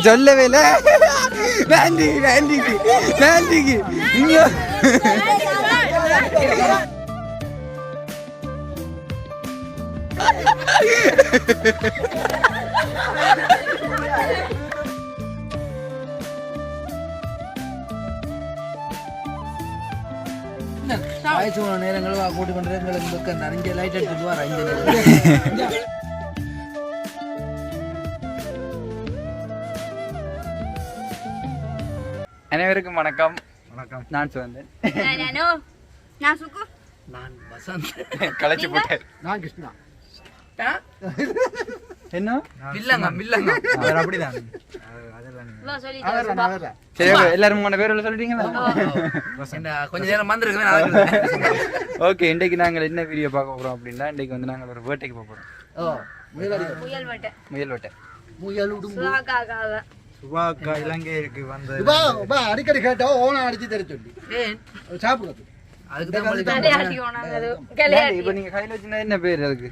சொல்லவே இல்ல நான்டிக்கு இங்க நேரங்கள் கூட்டி கொண்டு நிறைய லைட் எடுத்துட்டு வர இங்க அனைவருக்கும் வணக்கம். வணக்கம். நான் சுவந்தன். நான் சுகு. நான் வசந்த். கலச்சி போட்டேன். நான் கிருஷ்ணா. என்ன மில்லங்க அவர் அப்படிதான். சொல்லி சரி எல்லாரும் உங்க பேர் சொல்லிட்டீங்களா? கொஞ்ச நேரம் வந்திருக்கு. ஓகே, இன்றைக்கு நாங்கள் என்ன வீடியோ பார்க்க போறோம் அப்படின்னா, இன்றைக்கு வந்து நாங்கள் ஒரு வேட்டைக்கு போக போறோம். முயல் வேட்டை. சுபாக்கா இலங்கைக்கு வந்து அடிக்கடி கேட்டா ஓனா அடிச்சு தர சொல்லி சாப்பிடுறது. இப்ப நீங்க கையில வச்சுனா என்ன பேர் அதுக்கு?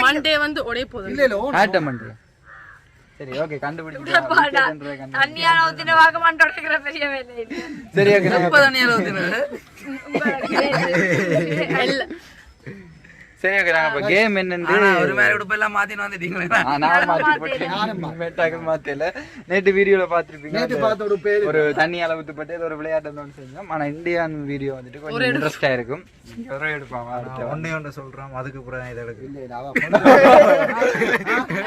மண்டே வந்து ஒரே போதும். இல்ல இல்ல ஆட்ட மண்டே. சரி ஓகே, கண்டுபிடிச்சோம். தண்ணியால ஊத்தின வாக மண்டோடக்கிற பெரிய வேலை இல்ல. சரி ஓகே, நம்ம தண்ணியால ஊத்தின இல்ல. சரி ஓகே, நாங்க இப்ப கேம் என்னன்னு ஒரு மாதிரி உடுப்பு எல்லாம் மாத்தின வந்துட்டீங்களே. நான் மாத்தி போட்டேன். வேட்டாக்கள் மாத்தல. நேத்து வீடியோல பாத்துருப்பீங்க. ஒரு தண்ணி அளவுத்து பட்டு ஒரு விளையாட்டு ஒன்று செஞ்சோம். ஆனா இந்தியன் வீடியோ வந்துட்டு கொஞ்சம் இன்ட்ரெஸ்டா இருக்கும். ஒரு எடுப்பாங்க. அடுத்து ஒண்ணே சொல்றோம். அதுக்கு அப்புறம் இதை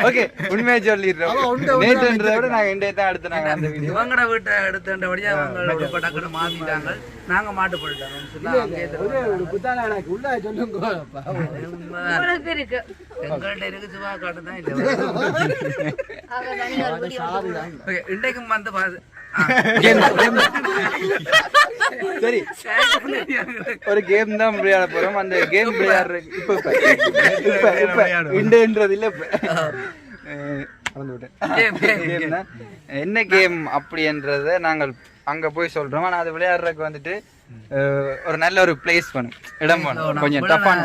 ஓகே, உண்மையா சொல்லிடுறோம். நேற்றுன்றதை விட நாங்க இன்றைய தான் அடுத்து நாங்க அந்த வீடியோ இவங்கட வீட்டை எடுத்துட்டபடியா அவங்க உடுப்பு டக்குன்னு மாத்திட்டாங்க. நாங்க மாட்டு போயிட்டோம். உள்ள சொல்லுங்க. எங்கள்கிட்ட இருக்கு சுவா காட்டு தான் இல்லை. இன்றைக்கும் வந்து சரி ஒரு கேம் தான் விளையாட போறோம். அந்த கேம் விளையாடுற இண்டன்றது இல்ல, என்ன கேம் அப்படின்றத நாங்கள் அங்க போய் சொல்றோம். ஆனா அது விளையாடுறதுக்கு வந்துட்டு ஒரு நல்ல ஒரு பிளேஸ் பண்ணும், இடம் பண்ணும். கொஞ்சம் டஃப்பான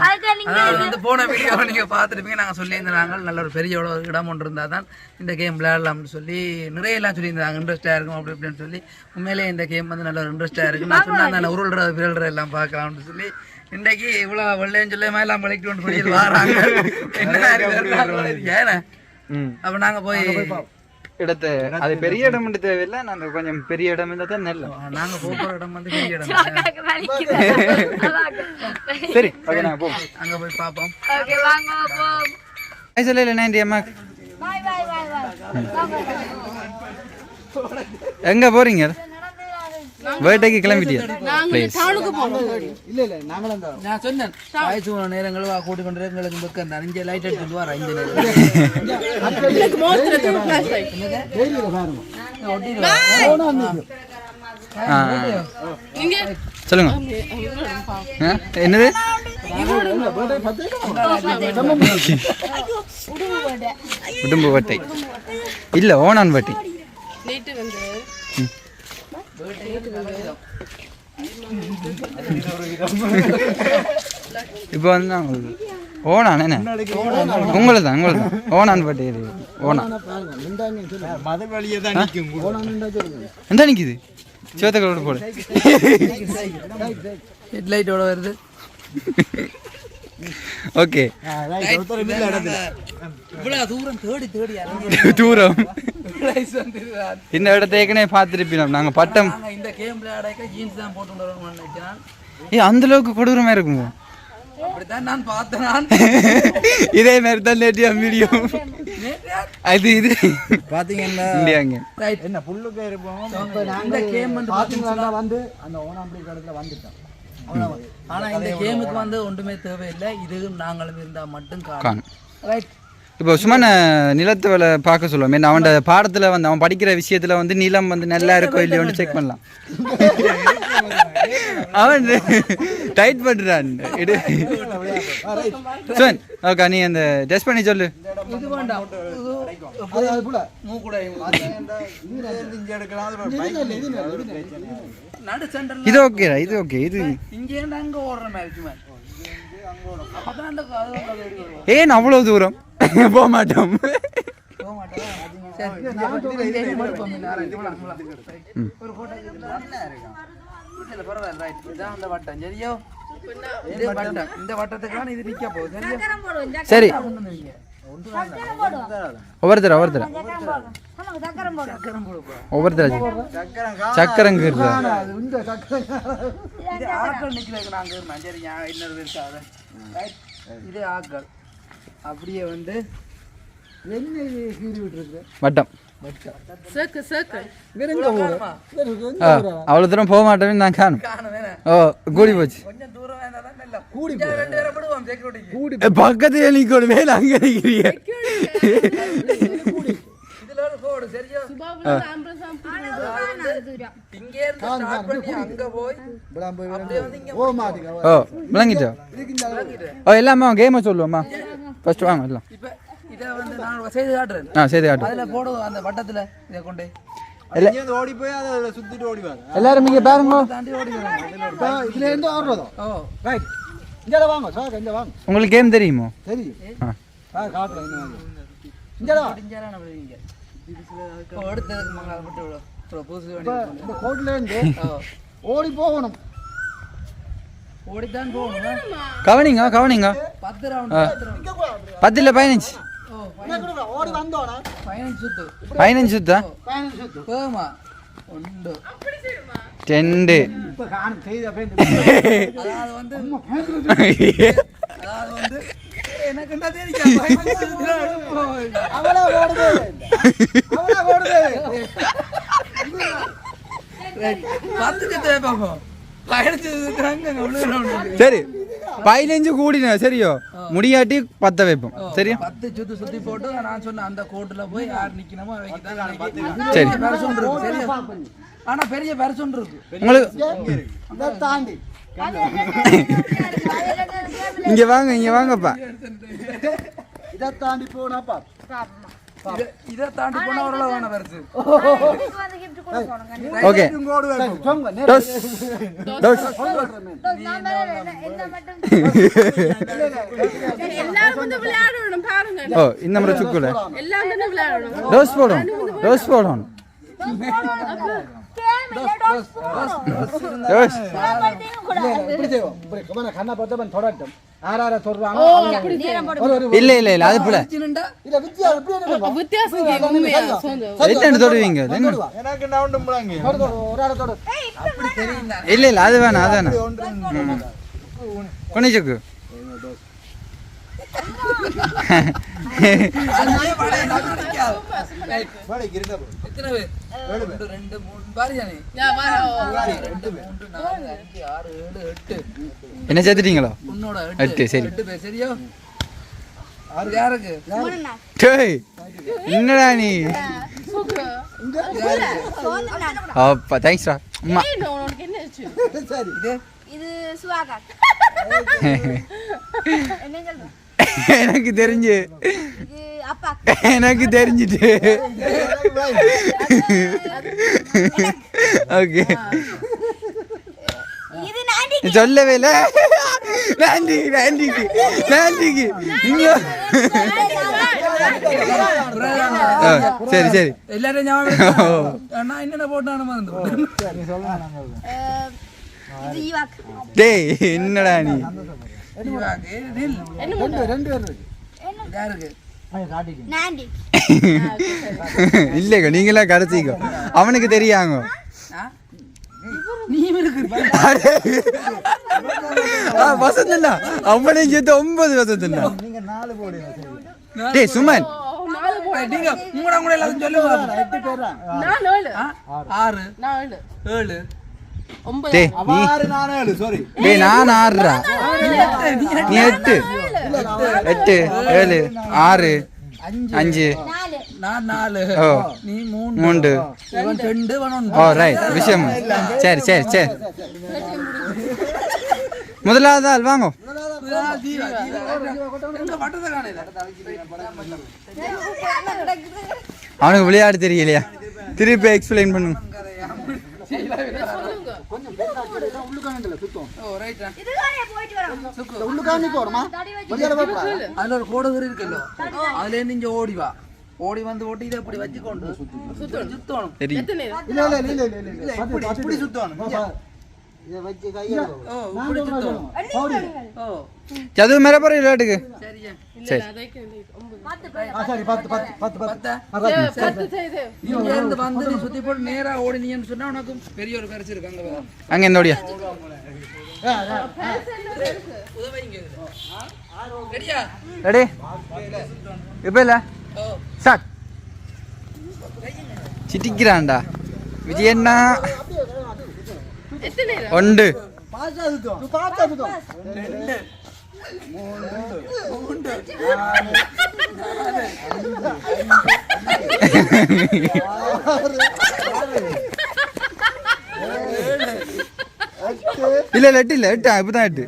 வந்து போன வீடியோ நீங்க பாத்துருப்பீங்க. நாங்க சொல்லியிருந்தாங்க நல்ல ஒரு பெரிய இடம் ஒன்று இருந்தா தான் இந்த கேம் விளையாடலாம்னு சொல்லி நிறைய எல்லாம் சொல்லியிருந்தாங்க. இன்ட்ரெஸ்டா இருக்கும் அப்படி இப்படின்னு சொல்லி. உண்மையிலேயே இந்த கேம் வந்து நல்ல ஒரு இன்ட்ரெஸ்டா இருக்கு. நான் சொன்னா உருள்ற விரல்ற எல்லாம் பார்க்கலாம்னு சொல்லி இன்றைக்கு இவ்வளவு வெள்ளையும் சொல்லியமா எல்லாம் பழிக்கிட்டு சொல்லி வராங்க. ஏன்னா அப்ப நாங்க போய் இடத்தை, அது பெரிய இடம் தேவையில்லை. நாங்க கொஞ்சம் பெரிய இடம் இருந்தா தான் நல்ல. நாங்க போற இடம் வந்து பெரிய இடம். சரி ஓகே, நாங்க போவோம். அங்க போய் பாப்போம். ஓகே வாங்க போவோம். ஐசல 90 அம்மா பை பை பை பை. எங்க போறீங்க? வேட்டைக்கு கிளம்பிட்டியா? நாங்க டவுனுக்கு போறோம். இல்ல இல்ல நாங்க நான் சொன்னேன் ஆயிச்சு நேரங்கள் கூட்டி கொண்டு எங்களுக்கு பக்க அந்த அஞ்சு லைட் எடுத்துட்டு வர இந்த நேரம் எனக்கு மோஸ்ட்ல டூ ஃபிளாஷ் லைட் டெய்லி பாருங்க நீங்க சொல்லுங்க. என்னது உடும்பு வேட்டை இல்ல, ஓனான் வேட்டை. நேத்து வந்து இப்போ வந்து ஓனான் என்ன உங்களை தான் ஓனான் பட்டி ஓனா எந்த நிற்கிது சிவத்தக்களோட போல ஹெட்லைட்டோட வருது. ஓகே, தூரம் இந்த இடத்த ஏற்கனவே பார்த்துருப்போம். நாங்க பட்டம் இந்த கேம் விளையாட ஜீன்ஸ் தான் போட்டு வரணும்னு நினைக்கிறேன். அந்த அளவுக்கு கொடூரமா இருக்குமோ? அப்படித்தான் நான் பார்த்தேன். இதே மாதிரி தான் நேற்று வீடியோ அது இது பாத்தீங்கன்னா என்ன புல்லுக்கு இருப்போம். இந்த கேம் வந்து பாத்தீங்கன்னா வந்து அந்த ஓனாம்படி கடத்துல வந்துட்டோம். ஆனா இந்த கேமுக்கு வந்து ஒன்றுமே தேவையில்லை. இது நாங்களும் இருந்தா மட்டும் காணும். ரைட், இப்போ சும்மா நிலத்தை வேலை பார்க்க சொல்லுவோம் மீன் அவன் பாடத்தில் வந்து அவன் படிக்கிற விஷயத்தில் வந்து நிலம் வந்து நல்லா இருக்கோ இல்லையோன்னு செக் பண்ணலாம் அவன் டைட் பண்ணுறான் சுவன் ஓகே நீ அந்த டெஸ்ட் பண்ணி சொல்லு இது ஓகேடா இது ஓகே இது ஏன் அவ்வளவு தூரம் போக மாட்டோம் சரி ஒவ்வொருத்தர சக்கரங்கிறது அப்படியே வந்து வட்டம் அவ்வளவு தூரம் போக மாட்டேன்னு நான் காணும் ஓ கூடி போச்சு பக்கத்துல நீ வேலை அங்க நிக்கிறீங்க ஓ விளங்கிட்டோ ஓ எல்லாமே கேமை சொல்லுவோம்மா ஃபர்ஸ்ட் வாங்க எல்லாம் இதை வந்து நான் செய்து காட்டுறேன் செய்து காட்டு அதில் போடுவோம் அந்த வட்டத்தில் இதை கொண்டு ஓடி போய் அதை சுத்திட்டு ஓடிவாங்க எல்லாரும் இங்க பாருங்க தாண்டி ஓடி வரும் இதுல இருந்து ஓடுறதோ ஓ ரைட் இங்க வாங்க சார் இங்க வாங்க உங்களுக்கு கேம் தெரியுமோ தெரியும் காட்டுறேன் இங்க எடுத்ததுக்கு மங்கால் போட்டு புதுசு இந்த கோட்ல இருந்து ஓடி போகணும் ஓடித்தான் போகணும் கவனிங்க 10 ரவுண்ட் 10 இல்ல 15 ஓடி வந்தோனா 15 சுத்தா போமா உண்டு 10 இப்ப காணும் செய்த அதாவது வந்து எனக்கு என்ன தெரியும் அவளா ஓடுது சரி 15 கூடின சரியோ முடியாட்டி 10 வைப்போம் சரியா 10 சுத்தி போட்டு நான் சொன்ன அந்த கோட்டுல போய் யார் நிக்கணுமோ அவைக்கு தான் சரி பரிசு இருக்கு சரியா ஆனா பெரிய பரிசு இருக்கு உங்களுக்கு தாண்டி இங்க வாங்கப்பா இதை தாண்டி போனாப்பா இதை தாண்டி போனா ஓரளவு வேணும் பரிசு ஓகே ஓ இந்த மாதிரி சுக்குல டோஸ் போடும் இல்ல அது போல என்னன்னு தொடுவீங்க இல்ல அது வேணாம் அது வேணாம் கொனிச்சுக்கு என்ன சேர்த்துட்டீங்களோ 8 சரி என்னடா நீ அப்பா தேங்க்ஸ்டா அம்மா எனக்கு தெரிஞ்சிட்டு ஓகே சொல்லவே இல்ல சரி சரி எல்லாரும் என்ன போட்டானு டேய் என்னடா நீ இல்லைங்க நீங்களா கடைசிக்கோ அவனுக்கு தெரியாங்க வசந்தா அவனே சேர்த்து 9 வசந்தா டேய் சுமன் நான் 6 நீ 8 7 6 5 நான் 4 ஓ நீ 3 இவன் 2 இவன் 1 ஓ ரைட் விஷயம் சரி சரி சரி முதலாவது ஆள் வாங்க அவனுக்கு விளையாட தெரியலையா திருப்பி எக்ஸ்பிளைன் பண்ணுங்க அதுல ஒரு கோடு இருக்குல்ல அதுல இருந்து இங்க ஓடி வா ஓடி வந்து ஓட்டி இதை இப்படி வச்சுக்கொண்டு சுத்தணும் இப்படி சுத்தணும் చదువు మెరపరు ఇలాంటికి சுத்தி போட்டு நேரா ஓடினீங்கன்னு சொன்னா உனக்கு பெரிய ஒரு பரிசு இருக்கு அங்க இந்த ஓடியா ரெடி இப்ப இல்ல ஸ்டார்ட் சிட்டிக்கிறான்டா விஜயண்ணா ഉണ്ട് ഇല്ല എട്ടില്ല എട്ടാ ഇപ്പതാ 8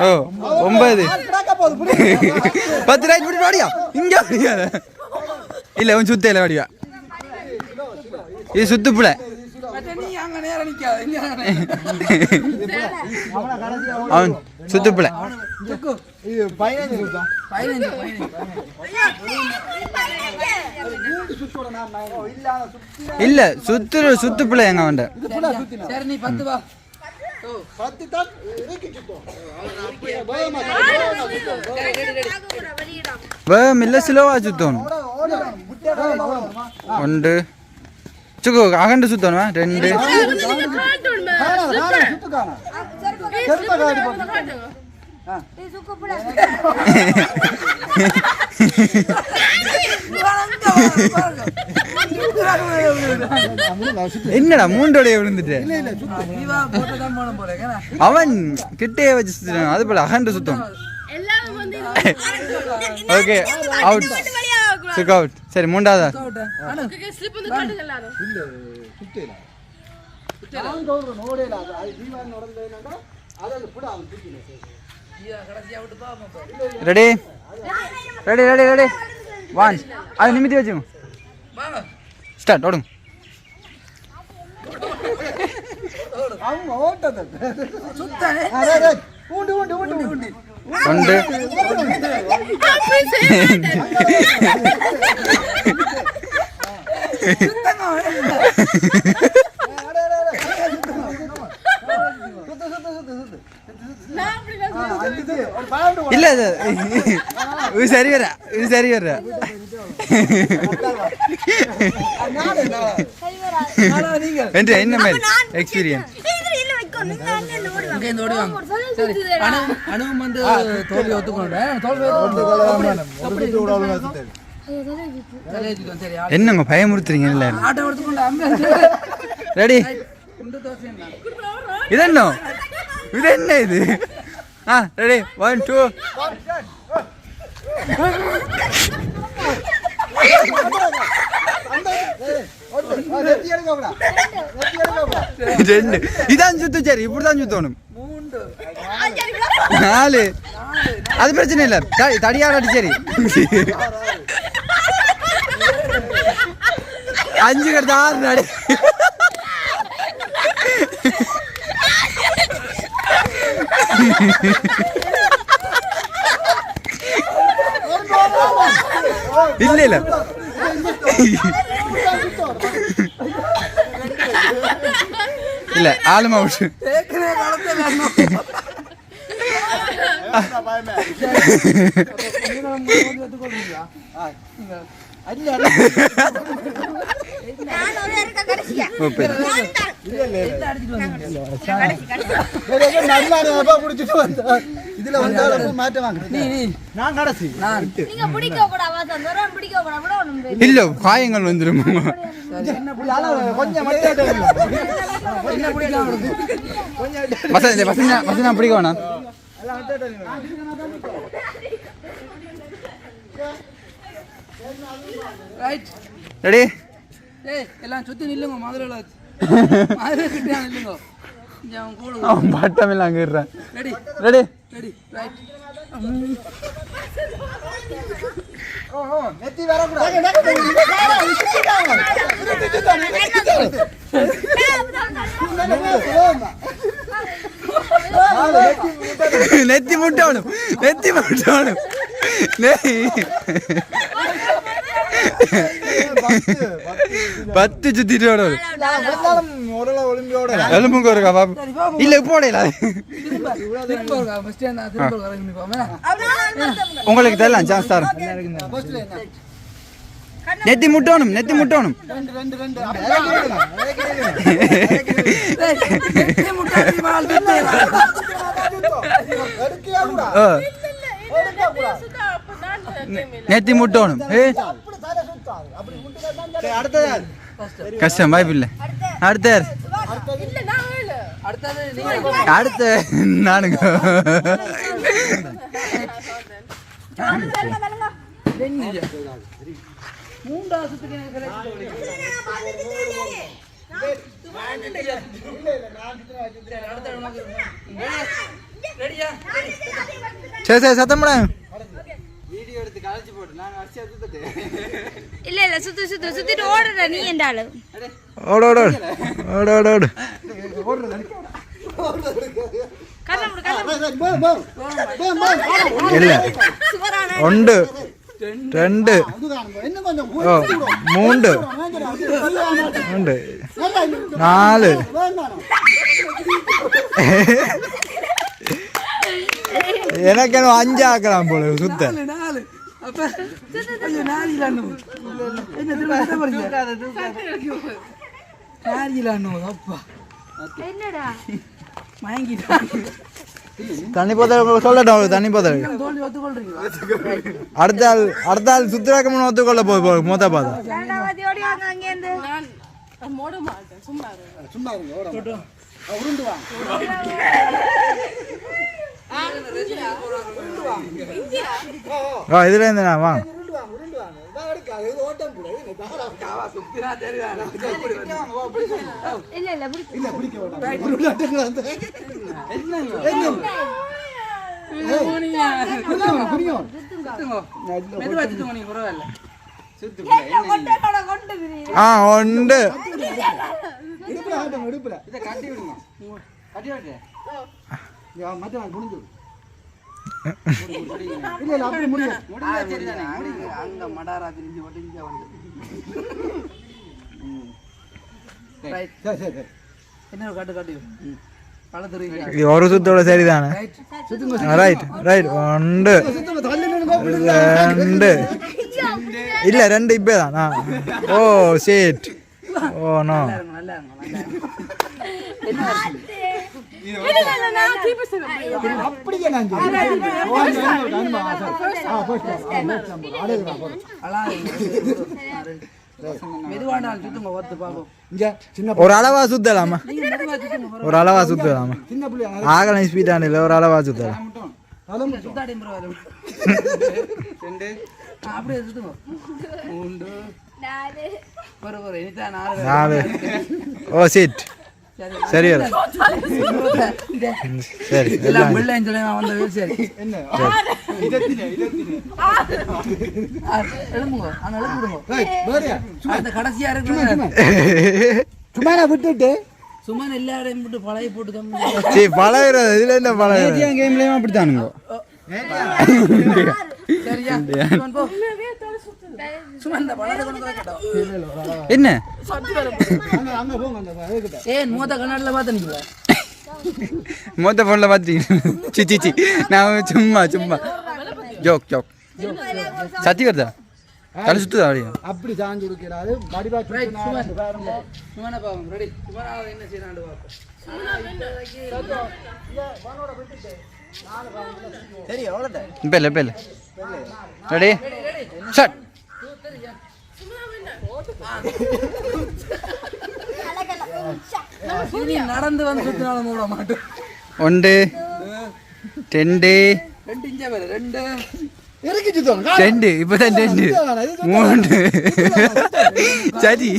ഓ 9 10 റൈറ്റ് പിടി പാടിയാ ഇങ്ങ ഇല്ല അവൻ സുത്തേല പാടിയാ ഇത് സുത്തുപ്പിള அவன் சுத்துப்பிள்ள இல்ல சுத்துப்பிள்ள எங்க அவன் மில்ல ஸ்லோவா சுத்தணும் ஒன்று சுக்கு அகண்டு சுத்தணுமா 2 என்னடா 3 விழுந்துட்டு அவன் கிட்டே வச்சு சுத்தணும் அது போல அகண்டு சுத்தணும் ஓகே அவுட் சுக் அவுட் சரி மூண்டாவதா ரெடி ரெடி ரெடி ரெடி 1 அது நிமித்தி வச்சுங்க ஸ்டார்ட் ஓடுங்க அவங்க ஓட்டது சுத்தானே ஊண்டு ஊண்டு ஊண்டு ஊண்டு ഉണ്ട് இல்ல இது சரி வர இது சரி வர என்ன மாதிரி எக்ஸ்பீரியன்ஸ் அனுபவம் வந்து தோல்வி ஒத்துக்கொண்டேன் என்னங்க பயமுறுத்துறீங்க இல்ல ஆட்டோ எடுத்துக்கொண்டு ரெடி இது என்ன இது என்ன இது ஆ ரெடி 1 2 இதான் சுத்து சரி இப்படிதான் சுத்தணும் 4 அது பிரச்சனை இல்ல தடியாடி சரி 5 கிட்ட 6 நடி இல்ல இல்ல இல்ல ஆளுமா விட்டு இதுல வந்து மாட்டவாங்க நான் கடைசி இல்ல காயங்கள் வந்துரும் கொஞ்சம் வசனா பிடிக்க வேணாம் ரைட் ரெடி ஏய் எல்லாம் சுத்தி நில்லுங்க மதுரையில மதுரை கிட்ட நில்லுங்க அவன் கூட அவன் பட்டமில்ல அங்கே இருறான் ரெடி ரெடி ரெடி ரைட் நெத்தி வரக்கூடாது நெத்தி முட்டணும் நெத்தி முட்டணும் பத்து சுத்திட்டு எலும்புங்க இருக்கா பாப்பு இல்ல போடல உங்களுக்கு தெரியலாம் சான்ஸ் தரும் நெத்தி முட்டணும் நெத்தி முட்டணும் நெத்தி முட்டணும் கஷ்டம் வாய்ப்பு இல்லை அடுத்த அடுத்த நானுங்க சரி சரி சத்தம் போட இல்ல இல்ல சுத்திட்டு ஓடுற நீ என்றாலும் ஓடு ஓடு ஓடு ஓடு ஓடு இல்ல ஒன்று ரெண்டு மூன்று மூன்று நாலு எனக்கு என்ன 5 ஆக்கலாம் போல சுத்த தண்ணி போதல் சொல்லட்டும் தண்ணி போதல் அடுத்த ஆள் சுத்தராக்க முன்ன ஒத்துக்கொள்ள போய் மொத்த பாதம் இதுல இருந்து நான் வாங்க ഉണ്ട് ഒരു സുത്തോടെ ശരിതാണ് റൈറ്റ് റൈറ്റ് ഉണ്ട് രണ്ട് ഇല്ല രണ്ട് ഇപ്പേതാ ഓ ഷേറ്റ് ഓ നോ ஒரு அளவா சுத்தலாமா ஒரு அளவா சுத்தலாமா ஆகலாம் ஸ்பீடான இல்லை ஒரு அளவா சுத்தலாம் நாலு ஓ சீட் சரி சரி கடைசியா இருக்கு சும்மா விட்டுட்டு சும்மா எல்லாரையும் விட்டு பழைய போட்டு பழகிறது இதுல என்ன பழகிறது கேம்லயும் அப்படித்தானுங்க என்ன மூத்த கண்ணாடில பாத்து மொத்த போன்ல பாத்தீங்க சி நான் சும்மா சும்மா ஜோக் ஜோக் சத்தி வருதா தலை சுத்துதா அப்படி சாஞ்சு இருக்கிறாரு என்ன செய்யறாண்டு சரி அவ்வளோதான் இப்ப இல்ல ரெடி ஸ்டார்ட் நடந்து வந்து சுத்தினாலும் மூட மாட்டோம் ஒன்று ரெண்டு ரெண்டு இஞ்சா வேறு ரெண்டு இறக்கி சுத்தணும் ரெண்டு இப்பதான் ரெண்டு மூணு சரி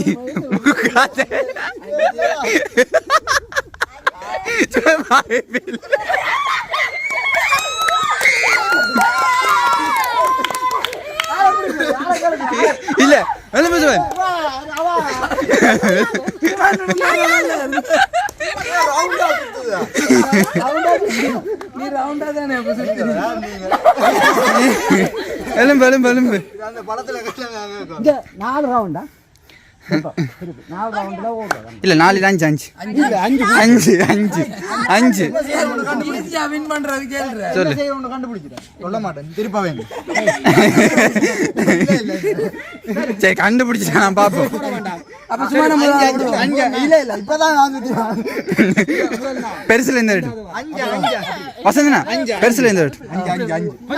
இல்ல நீ ரவுண்டா தானே எலும்பு எலும்பு எலும்பு இந்த 4 ரவுண்டா 4 ரவுண்ட்ல ஓடுறோம் இல்ல 4 தான் அஞ்சு அஞ்சு அஞ்சு அஞ்சு வின் பண்றது கேள்ற சொல்லு ஒன்னு கண்டுபிடிக்கிறேன் சொல்ல மாட்டேன் திருப்ப வேணும் சரி கண்டுபிடிச்சா நான் பாப்போம் அப்ப சும்மா நம்ம இல்ல இல்ல இப்பதான் நான் பெருசுல இருந்து எடு வசந்தனா பெருசுல இருந்து எடு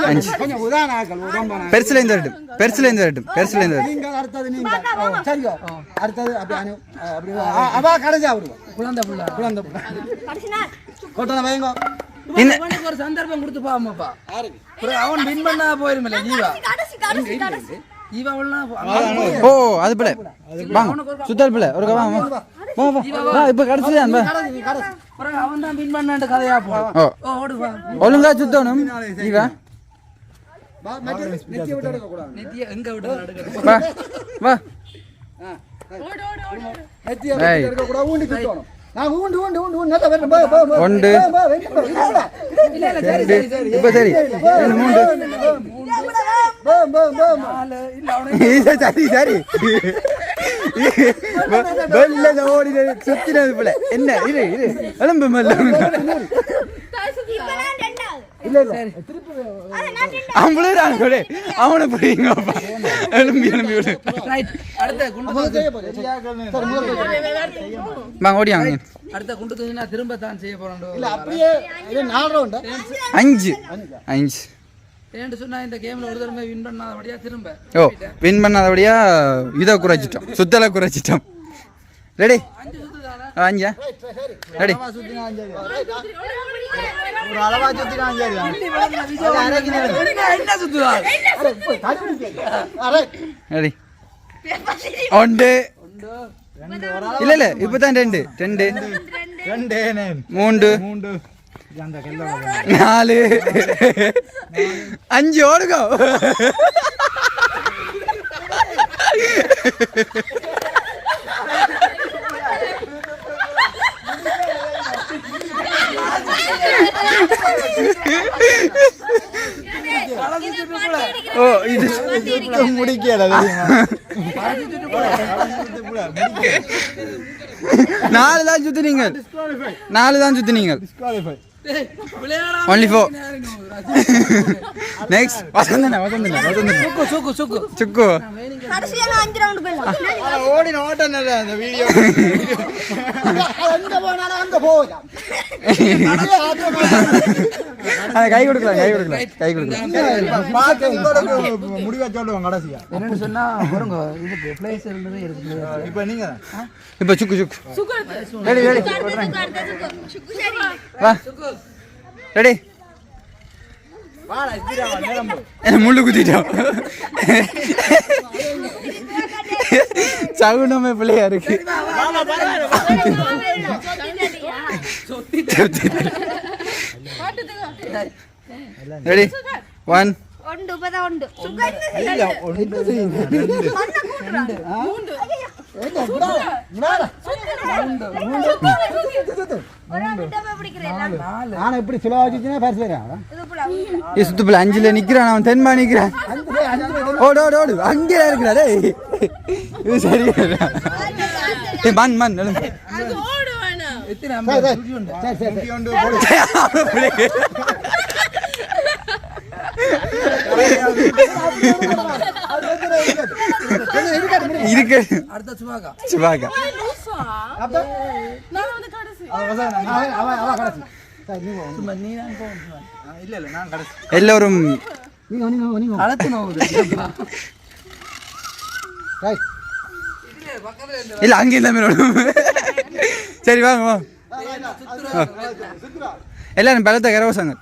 அஞ்சு கொஞ்சம் உதாரண ஆக்கள் உடம்பா பெருசுல இருந்து எடு பெருசுல இருந்து எடு பெருசுல இருந்து எடு நீங்க அடுத்தது நீங்க சரியோ அடுத்தது அப்படி அப்படி அவா கடைசி அவரு குழந்தை புள்ள கொட்டன வைங்க அவனுக்கு ஒரு சந்தர்ப்பம் கொடுத்து பாமாப்பா அவன் வின் பண்ணா போயிருமில்ல ஜீவா ஓ அது பிள்ளை வாங்க சுத்தல் பிள்ளை ஒரு வாங்க வா வா இப்ப கடைசிதான் அவன் தான் வின் பண்ணாண்டு கதையா போ ஓடுவா ஒழுங்கா சுத்தணும் இவா நெத்திய எங்க விட்டு நடுக்க வா வா நெத்திய எடுக்க கூட ஊண்டி சுத்தணும் நான் ஊண்டு ஊண்டு ஊண்டு ஊண்டு நல்லா வரணும் பா பா ஒன்று இல்ல இல்ல சரி சரி இப்ப சரி மூணு பா பா பா நாலு இல்ல அவனே சரி சரி வெள்ள ஓடி சுத்தினது போல என்ன இரு இரு எலும்பு மெல்ல இல்ல இல்ல அவங்களே கூட அவனை புரியுங்கப்பா எலும்பி எலும்பி விடு ரைட் அடுத்த குண்டு வாங்க ஓடியாங்க அடுத்த குண்டு தூக்கினா திரும்ப தான் செய்ய போறோம் இல்ல அப்படியே இது 4 ரவுண்ட் அஞ்சு அஞ்சு ஏன்னு சொன்னா இந்த கேம்ல ஒரு தடவை வின் பண்ணாதபடியா திரும்ப ஓ வின் பண்ணாதபடியா இதை குறைச்சிட்டோம் சுத்தலை குறைச்சிட்டோம் ரெடி அஞ்சா ரெடி ஒரு அளவா சுத்தினா சரி என்ன சுத்துவா ரெடி ஒன்று இல்ல இல்ல இப்பதான் ரெண்டு ரெண்டு மூன்று நாலு அஞ்சு ஓடுங்க ஓ இது முடிக்கல நாலு தான் சுத்தினீங்க நாலு தான் சுத்தினீங்க only 4 next வசந்தன வசந்தன வசந்தன சுக்கு சுக்கு சுக்கு கடைசியா 5 ரவுண்ட் போயிடலாம் ஓடின ஓட்டனல அந்த வீடியோ எங்க போனாலும் அங்க போலாம் அத கை கொடுக்கலாம் கை கொடுக்கலாம் பாக்க உங்களோட முடிவா சொல்லுவாங்க கடைசியா என்னன்னு சொன்னா பாருங்க இது பிளேஸ் இருந்ததே இருக்கு இப்போ நீங்க இப்ப சுக்கு சுக்கு ரெடி ரெடி வா ரெடி வாடா இதிரா நேரம்பு என்ன முள்ளு குத்திட்டோம் சகுனமே பிள்ளையா இருக்கு ரெடி 1 ஒன்று இப்பதான் ஒன்று இல்ல நான் எப்படி சுலவாச்சுன்னா பரிசு சுத்துப்புல அஞ்சுல நிக்கிறான் அவன் தென்மா நிக்கிறான் ஓடு ஓடு ஓடு அங்கே இருக்கிறாரே இது சரியா மண் மண் இருக்கு அடுத்த சுவாகா சிவாகா எல்லாரும் இல்ல அங்க இல்லாம சரி வாங்க வா எல்லாரும் பலத்தை கரவசாங்க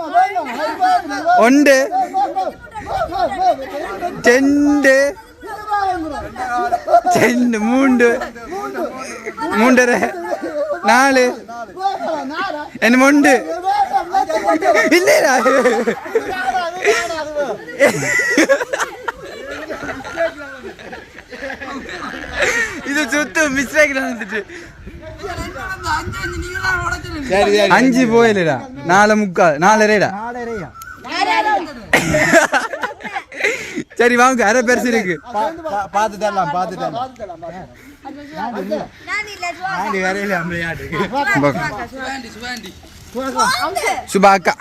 1 2 3 3 4 என்ன 1 இல்லடா இது சுத்து மிஸ்டேக் வந்துட்டு 5 போயிலடா 4:45 சரி வாங்க அரை பெருசு இருக்கு பாத்துடலாம் சுபா அக்கா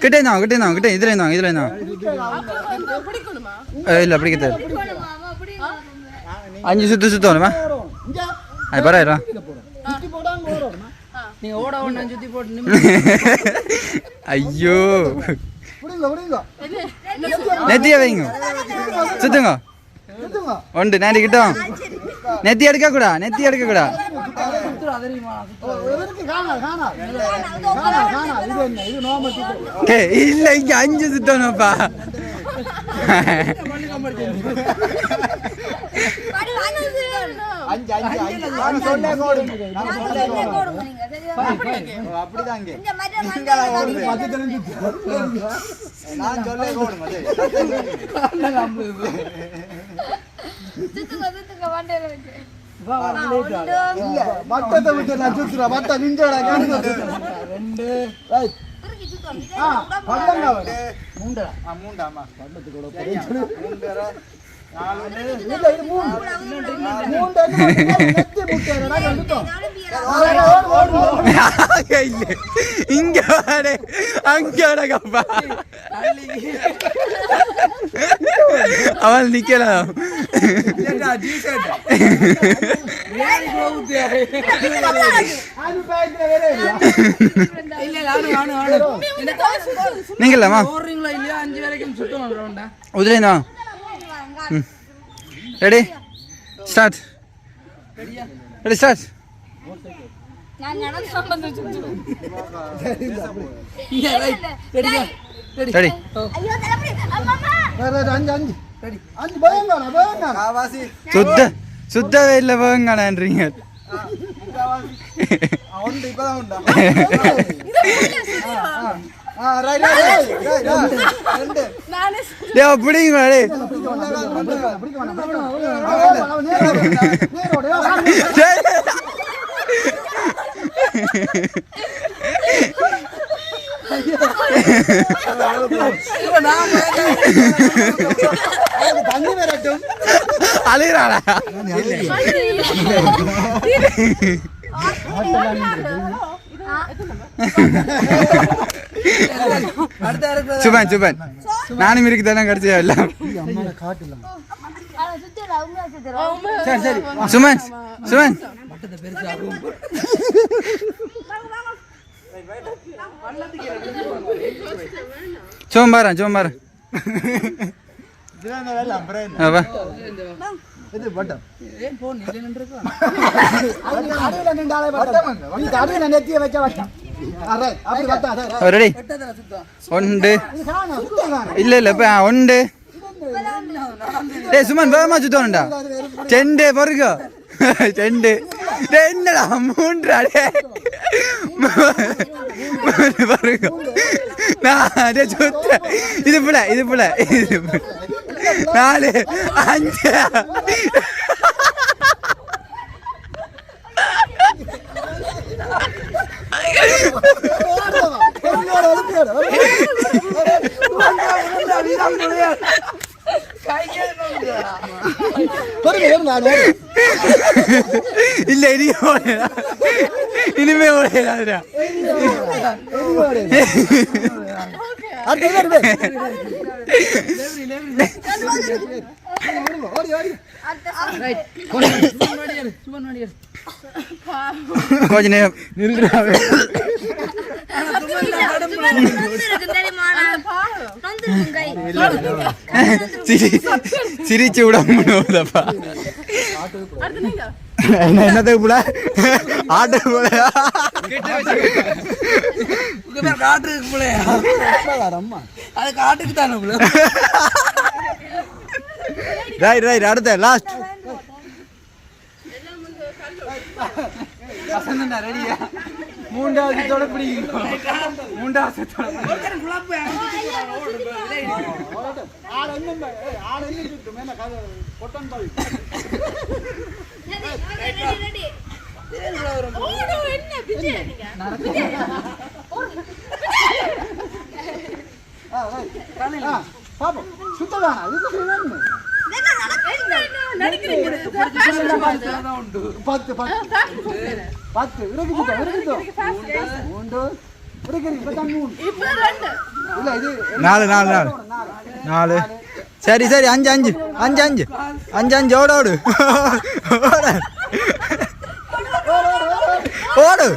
கிட்டே இதுல இல்ல பிடிக்க 5 சுத்து வேணுமா அது பரவாயில்ல நீங்க ஓட ஒண்ணு சுத்தி போட்டு ஐயோ நெத்திய வைங்க சுத்துங்க 1 நாடி கிட்டோம் நெத்தி எடுக்க கூடா இல்ல இங்க 5 சுத்தணும்ப்பா இங்க அவள் நிக்கலாம் நீங்களாமா உதிரேனா ரெடி ஸ்டார்ட் ரெடி சுத்தவே இல்லை போங்கண்ணான்றீங்க பிடிங்க தண்ணி வரட்டும் அழுகிறாடா சுபன் நானும் இருக்கு தானே கிடைச்சா எல்லாம் சுமன் சோம்பாரன் இது பட்டம் ரெடி 1 இல்ல 1 சுமன் வேகமா சுத்தணும்டா 2 பொறுக்கோ 2 என்னடா 3 அடே 3 பொறுக்கோ நான் சுத்த இது புல 4 5 இல்ல இனிமே ஓடா கொஞ்ச நேரம் சிரிச்சு விட முடியாதப்பா என்னதுக்கு போல ஆட்டு போலயா காட்டுக்கு போலயா அது காட்டுக்கு தானே போல ரைட் அடுத்த லாஸ்ட் ரெடியா மூன்றாவது தொட பிடிக்கும் மூன்றாவது நாலு சரி அஞ்சு அஞ்சு அஞ்சு அஞ்சு அஞ்சு அஞ்சு ஓடு ஓடு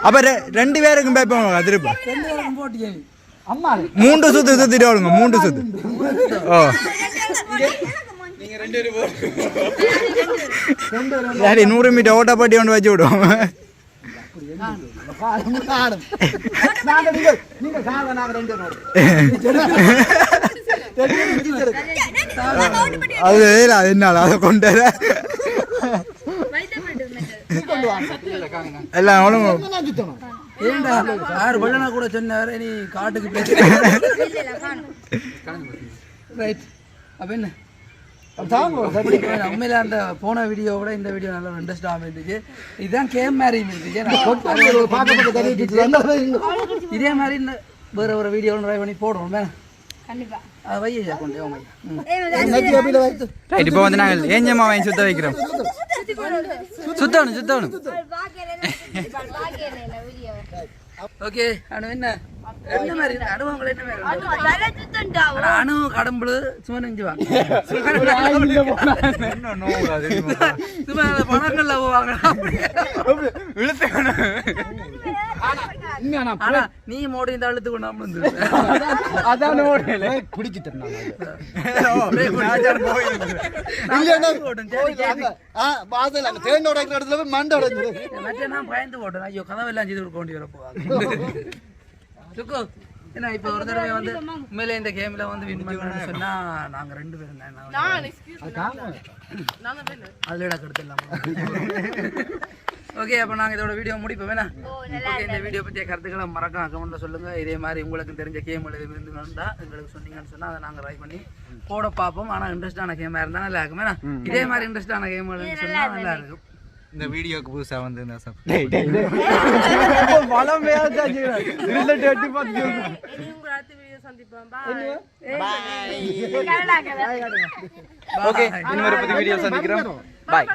அப்ப ரெண்டு பேருக்கும் பேப்போம் திருப்ப மூன்று சுத்திட்டு ஓடுங்க மூன்று சுத்து ஓ சரி 100 மீட்டர் ஓட்டப்பட்டி ஒன்று வச்சு விடுவோம் அது என்னால அதை கொண்டு எல்லாம் கூட சொன்னாரு நீ காட்டுக்கு ரைட் அப்ப என்ன உண்மையில அந்த போன வீடியோவோட இந்த வீடியோ நல்லா இன்ட்ரெஸ்டாக இருந்துச்சு. இதுதான் கேம் மாதிரி இருந்துச்சு. இதே மாதிரி வேற ஒரு வீடியோ ட்ரை பண்ணி போடுறோம் அது வையா கொண்டு இப்போ வந்து நாங்கள் ஏஞ்சம்மா வாங்கி சுத்த வைக்கிறோம். சுத்தணும் ஓகே அனு என்ன மாதிரி அனுபவங்கள் என்ன அனு கடம்புல சும்மா நெஞ்சு வாங்க பணங்கள்ல போவாங்க நீ மோடி இந்த அழுத்து கொண்டாம பயந்து போட்டேன். ஐயோ கதவு எல்லாம் செய்து கொடுக்க வேண்டி வர போவாங்க. ஏன்னா இப்ப ஒரு தடவை வந்து உண்மையிலே இந்த கேம்ல வந்து வின் பண்ணணும்னு சொன்னா நாங்க 2 பேரும் அதுல கருத்து ஓகே அப்ப நாங்க இதோட வீடியோ முடிப்போம் வேணா. இந்த வீடியோ பற்றிய கருத்துக்களை மறக்காம கமெண்ட்ல சொல்லுங்க. இதே மாதிரி உங்களுக்கு தெரிஞ்ச கேம் இருந்து வந்தா எங்களுக்கு சொன்னீங்கன்னு சொன்னா அதை நாங்க ட்ரை பண்ணி போட பார்ப்போம். ஆனா இன்ட்ரெஸ்டான கேமா இருந்தா நல்லா இருக்கும் வேணா. இதே மாதிரி இன்ட்ரெஸ்டான கேம் சொன்னா நல்லா இருக்கும். இந்த வீடியோக்கு புதுசா வந்து ஓகே இன்னொரு புது வீடியோ சந்திக்கிறோம். பாய்.